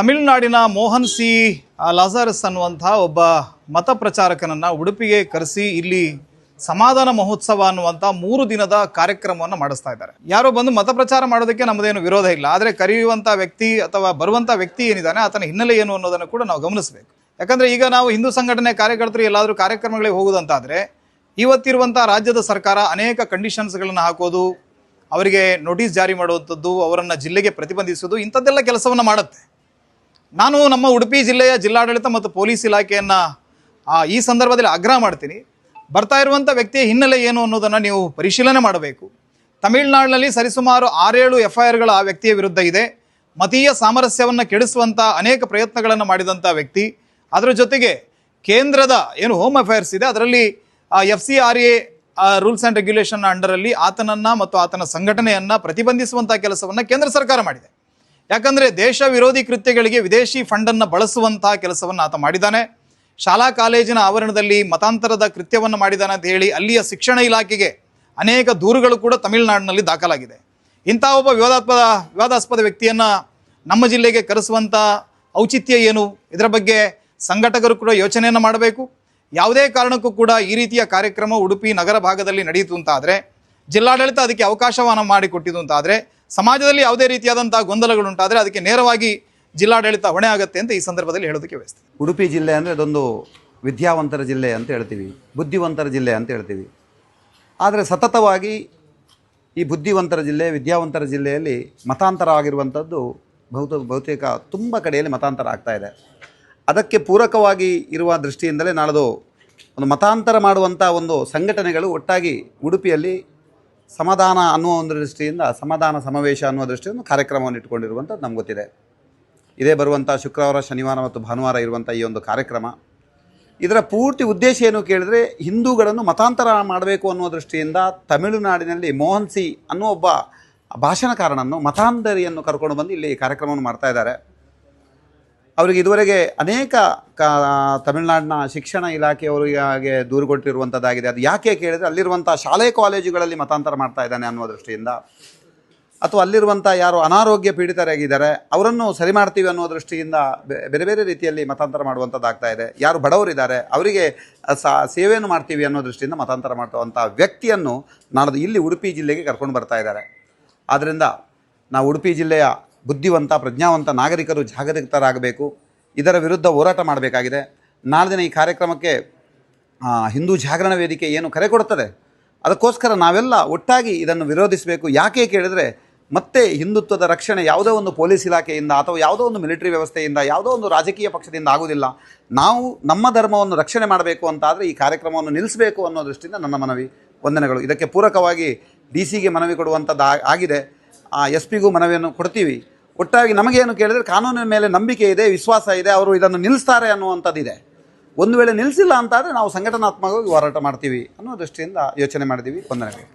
ತಮಿಳುನಾಡಿನ Mohan C Lazarus ಅನ್ನುವಂಥ ಒಬ್ಬ ಮತ ಪ್ರಚಾರಕನನ್ನು ಉಡುಪಿಗೆ ಕರೆಸಿ ಇಲ್ಲಿ ಸಮಾಧಾನ ಮಹೋತ್ಸವ ಅನ್ನುವಂಥ 3 ದಿನದ ಕಾರ್ಯಕ್ರಮವನ್ನು ಮಾಡಿಸ್ತಾ ಇದ್ದಾರೆ. ಯಾರೋ ಬಂದು ಮತ ಪ್ರಚಾರ ಮಾಡೋದಕ್ಕೆ ನಮ್ಮದೇನು ವಿರೋಧ ಇಲ್ಲ. ಆದರೆ ಕರೆಯುವಂಥ ವ್ಯಕ್ತಿ ಅಥವಾ ಬರುವಂಥ ವ್ಯಕ್ತಿ ಏನಿದ್ದಾನೆ ಆತನ ಹಿನ್ನೆಲೆ ಏನು ಅನ್ನೋದನ್ನು ಕೂಡ ನಾವು ಗಮನಿಸಬೇಕು. ಯಾಕಂದರೆ ಈಗ ನಾವು ಹಿಂದೂ ಸಂಘಟನೆ ಕಾರ್ಯಕರ್ತರು ಎಲ್ಲಾದರೂ ಕಾರ್ಯಕ್ರಮಗಳಿಗೆ ಹೋಗುವುದಂತಾದರೆ ಇವತ್ತಿರುವಂಥ ರಾಜ್ಯದ ಸರ್ಕಾರ ಅನೇಕ ಕಂಡೀಷನ್ಸ್ಗಳನ್ನು ಹಾಕೋದು, ಅವರಿಗೆ ನೋಟಿಸ್ ಜಾರಿ ಮಾಡುವಂಥದ್ದು, ಅವರನ್ನು ಜಿಲ್ಲೆಗೆ ಪ್ರತಿಬಂಧಿಸೋದು, ಇಂಥದ್ದೆಲ್ಲ ಕೆಲಸವನ್ನು ಮಾಡುತ್ತೆ. ನಾನು ನಮ್ಮ ಉಡುಪಿ ಜಿಲ್ಲೆಯ ಜಿಲ್ಲಾಡಳಿತ ಮತ್ತು ಪೊಲೀಸ್ ಇಲಾಖೆಯನ್ನು ಈ ಸಂದರ್ಭದಲ್ಲಿ ಆಗ್ರಹ ಮಾಡ್ತೀನಿ. ಬರ್ತಾ ಇರುವಂಥ ವ್ಯಕ್ತಿಯ ಹಿನ್ನೆಲೆ ಏನು ಅನ್ನೋದನ್ನು ನೀವು ಪರಿಶೀಲನೆ ಮಾಡಬೇಕು. ತಮಿಳುನಾಡಿನಲ್ಲಿ ಸರಿಸುಮಾರು 6-7 FIRಗಳು ಆ ವ್ಯಕ್ತಿಯ ವಿರುದ್ಧ ಇದೆ. ಮತೀಯ ಸಾಮರಸ್ಯವನ್ನು ಕೆಡಿಸುವಂಥ ಅನೇಕ ಪ್ರಯತ್ನಗಳನ್ನು ಮಾಡಿದಂಥ ವ್ಯಕ್ತಿ. ಅದರ ಜೊತೆಗೆ ಕೇಂದ್ರದ ಏನು ಹೋಮ್ ಅಫೇರ್ಸ್ ಇದೆ ಅದರಲ್ಲಿ FCRA ರೂಲ್ಸ್ ಆ್ಯಂಡ್ ರೆಗ್ಯುಲೇಷನ್ ಅಂಡರಲ್ಲಿ ಆತನನ್ನು ಮತ್ತು ಆತನ ಸಂಘಟನೆಯನ್ನು ಪ್ರತಿಬಂಧಿಸುವಂಥ ಕೆಲಸವನ್ನು ಕೇಂದ್ರ ಸರ್ಕಾರ ಮಾಡಿದೆ. ಯಾಕಂದರೆ ದೇಶ ವಿರೋಧಿ ಕೃತ್ಯಗಳಿಗೆ ವಿದೇಶಿ ಫಂಡನ್ನು ಬಳಸುವಂಥ ಕೆಲಸವನ್ನು ಆತ ಮಾಡಿದ್ದಾನೆ. ಶಾಲಾ ಕಾಲೇಜಿನ ಆವರಣದಲ್ಲಿ ಮತಾಂತರದ ಕೃತ್ಯವನ್ನು ಮಾಡಿದ್ದಾನೆ ಅಂತ ಹೇಳಿ ಅಲ್ಲಿಯ ಶಿಕ್ಷಣ ಇಲಾಖೆಗೆ ಅನೇಕ ದೂರುಗಳು ಕೂಡ ತಮಿಳುನಾಡಿನಲ್ಲಿ ದಾಖಲಾಗಿದೆ. ಇಂಥ ಒಬ್ಬ ವಿವಾದಾಸ್ಪದ ವ್ಯಕ್ತಿಯನ್ನು ನಮ್ಮ ಜಿಲ್ಲೆಗೆ ಕರೆಸುವಂಥ ಔಚಿತ್ಯ ಏನು? ಇದರ ಬಗ್ಗೆ ಸಂಘಟಕರು ಕೂಡ ಯೋಚನೆಯನ್ನು ಮಾಡಬೇಕು. ಯಾವುದೇ ಕಾರಣಕ್ಕೂ ಕೂಡ ಈ ರೀತಿಯ ಕಾರ್ಯಕ್ರಮ ಉಡುಪಿ ನಗರ ಭಾಗದಲ್ಲಿ ನಡೆಯಿತು ಅಂತಾದರೆ, ಜಿಲ್ಲಾಡಳಿತ ಅದಕ್ಕೆ ಅವಕಾಶವನ್ನು ಮಾಡಿಕೊಟ್ಟಿದ್ದು ಅಂತಾದರೆ, ಸಮಾಜದಲ್ಲಿ ಯಾವುದೇ ರೀತಿಯಾದಂಥ ಗೊಂದಲಗಳುಂಟಾದರೆ ಅದಕ್ಕೆ ನೇರವಾಗಿ ಜಿಲ್ಲಾಡಳಿತ ಹೊಣೆ ಆಗುತ್ತೆ ಅಂತ ಈ ಸಂದರ್ಭದಲ್ಲಿ ಹೇಳೋದಕ್ಕೆ ವ್ಯವಸ್ಥೆ. ಉಡುಪಿ ಜಿಲ್ಲೆ ಅಂದರೆ ಅದೊಂದು ವಿದ್ಯಾವಂತರ ಜಿಲ್ಲೆ ಅಂತ ಹೇಳ್ತೀವಿ, ಬುದ್ಧಿವಂತರ ಜಿಲ್ಲೆ ಅಂತ ಹೇಳ್ತೀವಿ. ಆದರೆ ಸತತವಾಗಿ ಈ ಬುದ್ಧಿವಂತರ ಜಿಲ್ಲೆ, ವಿದ್ಯಾವಂತರ ಜಿಲ್ಲೆಯಲ್ಲಿ ಮತಾಂತರ ಆಗಿರುವಂಥದ್ದು ಬಹುತೇಕ ತುಂಬ ಕಡೆಯಲ್ಲಿ ಮತಾಂತರ ಆಗ್ತಾ ಇದೆ. ಅದಕ್ಕೆ ಪೂರಕವಾಗಿ ಇರುವ ದೃಷ್ಟಿಯಿಂದಲೇ ನಾಳದು ಒಂದು ಮತಾಂತರ ಮಾಡುವಂಥ ಒಂದು ಸಂಘಟನೆಗಳು ಒಟ್ಟಾಗಿ ಉಡುಪಿಯಲ್ಲಿ ಸಮಾಧಾನ ಅನ್ನುವ ಒಂದು ದೃಷ್ಟಿಯಿಂದ ಸಮಾಧಾನ ಸಮಾವೇಶ ಅನ್ನುವ ದೃಷ್ಟಿಯಿಂದ ಕಾರ್ಯಕ್ರಮವನ್ನು ಇಟ್ಕೊಂಡಿರುವಂಥದ್ದು ನಮ್ಗೆ ಗೊತ್ತಿದೆ. ಇದೇ ಬರುವಂಥ ಶುಕ್ರವಾರ, ಶನಿವಾರ ಮತ್ತು ಭಾನುವಾರ ಇರುವಂಥ ಈ ಒಂದು ಕಾರ್ಯಕ್ರಮ, ಇದರ ಪೂರ್ತಿ ಉದ್ದೇಶ ಏನು ಕೇಳಿದರೆ ಹಿಂದೂಗಳನ್ನು ಮತಾಂತರ ಮಾಡಬೇಕು ಅನ್ನುವ ದೃಷ್ಟಿಯಿಂದ ತಮಿಳುನಾಡಿನಲ್ಲಿ ಮೋಹನ್ ಸಿ ಅನ್ನುವ ಒಬ್ಬ ಭಾಷಣಕಾರನನ್ನು, ಮತಾಂಧರಿಯನ್ನು ಕರ್ಕೊಂಡು ಬಂದು ಇಲ್ಲಿ ಕಾರ್ಯಕ್ರಮವನ್ನು ಮಾಡ್ತಾ ಇದ್ದಾರೆ. ಅವರಿಗೆ ಇದುವರೆಗೆ ಅನೇಕ ತಮಿಳುನಾಡಿನ ಶಿಕ್ಷಣ ಇಲಾಖೆಯವರಿಗೆ ದೂರು ಕೊಟ್ಟಿರುವಂಥದ್ದಾಗಿದೆ. ಅದು ಯಾಕೆ ಕೇಳಿದರೆ ಅಲ್ಲಿರುವಂಥ ಶಾಲೆ ಕಾಲೇಜುಗಳಲ್ಲಿ ಮತಾಂತರ ಮಾಡ್ತಾ ಇದ್ದಾನೆ ಅನ್ನುವ ದೃಷ್ಟಿಯಿಂದ, ಅಥವಾ ಅಲ್ಲಿರುವಂಥ ಯಾರು ಅನಾರೋಗ್ಯ ಪೀಡಿತರಾಗಿದ್ದಾರೆ ಅವರನ್ನು ಸರಿ ಮಾಡ್ತೀವಿ ಅನ್ನೋ ದೃಷ್ಟಿಯಿಂದ ಬೇರೆ ಬೇರೆ ರೀತಿಯಲ್ಲಿ ಮತಾಂತರ ಮಾಡುವಂಥದ್ದಾಗ್ತಾ ಇದೆ. ಯಾರು ಬಡವರಿದ್ದಾರೆ ಅವರಿಗೆ ಸೇವೆಯನ್ನು ಮಾಡ್ತೀವಿ ಅನ್ನೋ ದೃಷ್ಟಿಯಿಂದ ಮತಾಂತರ ಮಾಡುವಂಥ ವ್ಯಕ್ತಿಯನ್ನು ನಾಳದು ಇಲ್ಲಿ ಉಡುಪಿ ಜಿಲ್ಲೆಗೆ ಕರ್ಕೊಂಡು ಬರ್ತಾ ಇದ್ದಾರೆ. ಆದ್ದರಿಂದ ನಾವು ಉಡುಪಿ ಜಿಲ್ಲೆಯ ಬುದ್ಧಿವಂತ ಪ್ರಜ್ಞಾವಂತ ನಾಗರಿಕರು ಜಾಗೃತರಾಗಬೇಕು, ಇದರ ವಿರುದ್ಧ ಹೋರಾಟ ಮಾಡಬೇಕಾಗಿದೆ. ನಾಳೆ ದಿನ ಈ ಕಾರ್ಯಕ್ರಮಕ್ಕೆ ಹಿಂದೂ ಜಾಗರಣ ವೇದಿಕೆ ಏನು ಕರೆ ಕೊಡುತ್ತದೆ, ಅದಕ್ಕೋಸ್ಕರ ನಾವೆಲ್ಲ ಒಟ್ಟಾಗಿ ಇದನ್ನು ವಿರೋಧಿಸಬೇಕು. ಯಾಕೆ ಕೇಳಿದರೆ ಮತ್ತೆ ಹಿಂದುತ್ವದ ರಕ್ಷಣೆ ಯಾವುದೋ ಒಂದು ಪೊಲೀಸ್ ಇಲಾಖೆಯಿಂದ ಅಥವಾ ಯಾವುದೋ ಒಂದು ಮಿಲಿಟರಿ ವ್ಯವಸ್ಥೆಯಿಂದ, ಯಾವುದೋ ಒಂದು ರಾಜಕೀಯ ಪಕ್ಷದಿಂದ ಆಗುವುದಿಲ್ಲ. ನಾವು ನಮ್ಮ ಧರ್ಮವನ್ನು ರಕ್ಷಣೆ ಮಾಡಬೇಕು ಅಂತಾದರೆ ಈ ಕಾರ್ಯಕ್ರಮವನ್ನು ನಿಲ್ಲಿಸಬೇಕು ಅನ್ನೋ ದೃಷ್ಟಿಯಿಂದ ನನ್ನ ಮನವಿ, ವಂದನೆಗಳು. ಇದಕ್ಕೆ ಪೂರಕವಾಗಿ DC ಗೆ ಮನವಿ ಕೊಡುವಂಥದ್ದು ಆಗಿದೆ. SP ಗೂ ಮನವಿಯನ್ನು ಕೊಡ್ತೀವಿ. ಒಟ್ಟಾಗಿ ನಮಗೇನು ಕೇಳಿದರೆ ಕಾನೂನಿನ ಮೇಲೆ ನಂಬಿಕೆ ಇದೆ, ವಿಶ್ವಾಸ ಇದೆ, ಅವರು ಇದನ್ನು ನಿಲ್ಲಿಸ್ತಾರೆ ಅನ್ನುವಂಥದ್ದಿದೆ. ಒಂದು ವೇಳೆ ನಿಲ್ಲಿಸಿಲ್ಲ ಅಂತಾದರೆ ನಾವು ಸಂಘಟನಾತ್ಮಕವಾಗಿ ಹೋರಾಟ ಮಾಡ್ತೀವಿ ಅನ್ನೋ ದೃಷ್ಟಿಯಿಂದ ಯೋಚನೆ ಮಾಡಿದ್ದೀವಿ. ವಂದನೆಗಳು.